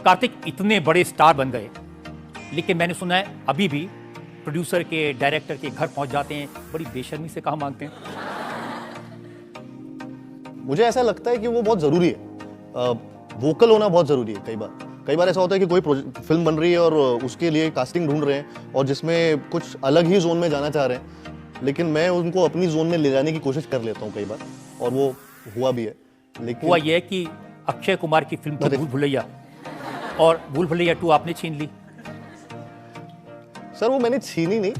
कार्तिक इतने बड़े स्टार बन गए, लेकिन मैंने सुना है अभी भी प्रोड्यूसर के, डायरेक्टर के घर पहुंच जाते हैं, बड़ी बेशर्मी से काम मांगते हैं। मुझे ऐसा लगता है कि वो बहुत जरूरी है, वोकल होना बहुत जरूरी है। कई बार ऐसा होता है कि कोई फिल्म बन रही है और उसके लिए कास्टिंग ढूंढ रहे हैं और जिसमें कुछ अलग ही जोन में जाना चाह रहे हैं, लेकिन मैं उनको अपनी जोन में ले जाने की कोशिश कर लेता हूँ कई बार, और वो हुआ भी है। लेकिन हुआ ये है कि अक्षय कुमार की फिल्म थी भूल भुलैया, और भूल भुलैया 2 आपने छीन ली। सर वो मैंने छीनी नहीं,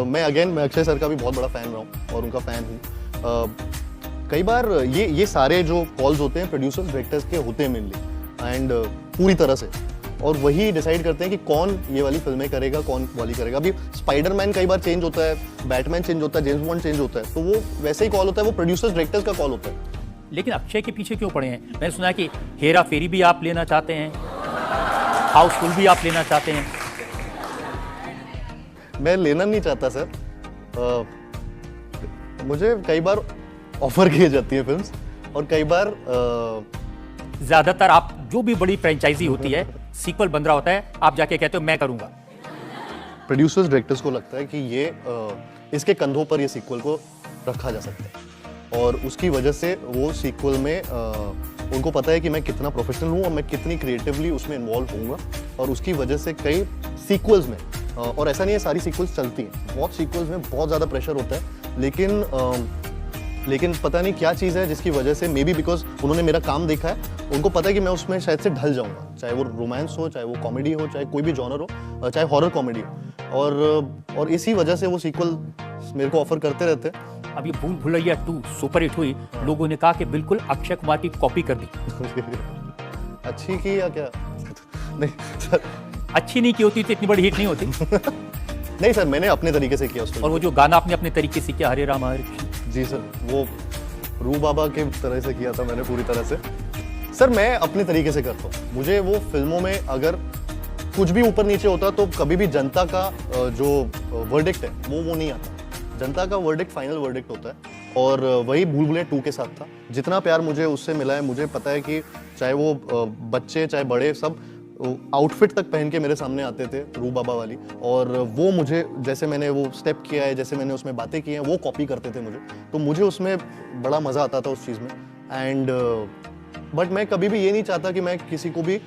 मैं अक्षय सर का भी बहुत बड़ा फैन रहा हूँ और उनका फैन हूँ। कई बार ये सारे जो कॉल्स होते हैं प्रोड्यूसर्स डायरेक्टर्स के होते हैं मेनली, एंड पूरी तरह से, और वही डिसाइड करते हैं कि कौन ये वाली फिल्में करेगा, कौन वाली करेगा। अभी स्पाइडरमैन कई बार चेंज होता है, बैटमैन चेंज होता है, जेम्स बॉन्ड चेंज होता है, तो वो वैसे ही कॉल होता है, वो प्रोड्यूसर्स डायरेक्टर्स का कॉल होता है। लेकिन अक्षय के पीछे क्यों पड़े हैं? मैंने सुना है कि हेरा फेरी भी आप लेना चाहते हैं, हाउसफुल भी आप लेना चाहते हैं। मैं लेना नहीं चाहता सर, मुझे कई बार ऑफर की जाती है फिल्म्स, और कई बार ज्यादातर आप जो भी बड़ी फ्रेंचाइजी होती है, सीक्वल बन रहा होता है, आप जाके कहते हो मैं करूंगा। प्रोड्यूसर्स डायरेक्टर्स को लगता है कि ये इसके कंधों पर ये सीक्वल को रखा जा सकता है, और उसकी वजह से वो सीक्वल में उनको पता है कि मैं कितना प्रोफेशनल हूँ और मैं कितनी क्रिएटिवली उसमें इन्वॉल्व होऊंगा, और उसकी वजह से कई सीक्वल्स में, और ऐसा नहीं है सारी सीक्वल्स चलती हैं, बहुत सीक्वल्स में बहुत ज़्यादा प्रेशर होता है, लेकिन पता नहीं क्या चीज़ है जिसकी वजह से, मे बी बिकॉज उन्होंने मेरा काम देखा है, उनको पता है कि मैं उसमें शायद से ढल जाऊंगा, चाहे वो रोमांस हो, चाहे वो कॉमेडी हो, चाहे कोई भी जॉनर हो, चाहे हॉरर कॉमेडी हो, और इसी वजह से वो सीक्वल मेरे को ऑफर करते रहते हैं। अब ये भूल भुलैया 2 सुपर हिट हुई, लोगों ने कहा कि बिल्कुल अक्षय कुमार की कॉपी कर दी। अच्छी की या क्या? नहीं सर, अच्छी नहीं की होती तो इतनी बड़ी हिट नहीं होती। नहीं सर, मैंने अपने तरीके से किया उसको। और वो जो गाना आपने अपने तरीके से किया, हरे राम हरे कृष्ण। जी सर, वो रू बाबा के तरह से किया था मैंने, पूरी तरह से। सर मैं अपने तरीके से करता हूँ, मुझे वो फिल्मों में अगर कुछ भी ऊपर नीचे होता तो कभी भी जनता का जो वर्डिक्ट है वो नहीं आता। जनता का वर्डिक्ट फाइनल वर्डिक्ट होता है, और वही भूल भुलैया 2 के साथ था। जितना प्यार मुझे उससे मिला है, मुझे पता है कि चाहे वो बच्चे चाहे बड़े, सब आउटफिट तक पहन के मेरे सामने आते थे रू बाबा वाली, और वो मुझे, जैसे मैंने वो स्टेप किया है, जैसे मैंने उसमें बातें की हैं, वो कॉपी करते थे मुझे, तो मुझे उसमें बड़ा मज़ा आता था उस चीज़ में। एंड बट मैं कभी भी ये नहीं चाहता कि मैं किसी को भी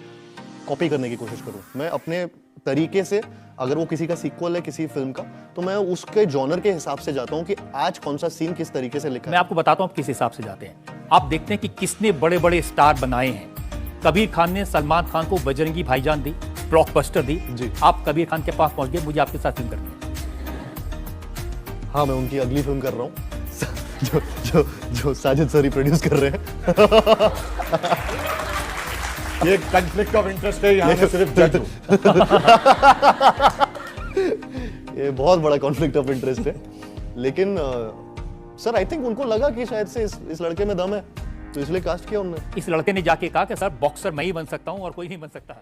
कॉपी करने की कोशिश करूं। मैं अपने तरीके से, अगर वो किसी का सीक्वल है किसी फिल्म का, तो मैं उसके जॉनर के हिसाब से जाता हूं कि आज कौन सा सीन किस तरीके से लिखा है। मैं आपको बताता हूं आप किस हिसाब से जाते हैं। आप देखते हैं कि किसने बड़े बड़े स्टार बनाए हैं। कबीर खान ने सलमान खान को बजरंगी भाईजान दी, ब्लॉकबस्टर दी जी। आप कबीर खान के पास पहुंच गए, मुझे आपके साथ फिल्म करनी है। हाँ, मैं उनकी अगली फिल्म कर रहा हूँ जो साजिद सर ही प्रोड्यूस कर रहे हैं। ये कॉन्फ्लिक्ट ऑफ इंटरेस्ट है, यहाँ मैं सिर्फ जज हूँ। ये बहुत बड़ा कॉन्फ्लिक्ट ऑफ इंटरेस्ट है, लेकिन सर आई थिंक उनको लगा कि शायद से इस लड़के में दम है, तो इसलिए कास्ट किया उन्होंने। इस लड़के ने जाके कहा कि सर बॉक्सर मैं ही बन सकता हूँ और कोई नहीं बन सकता।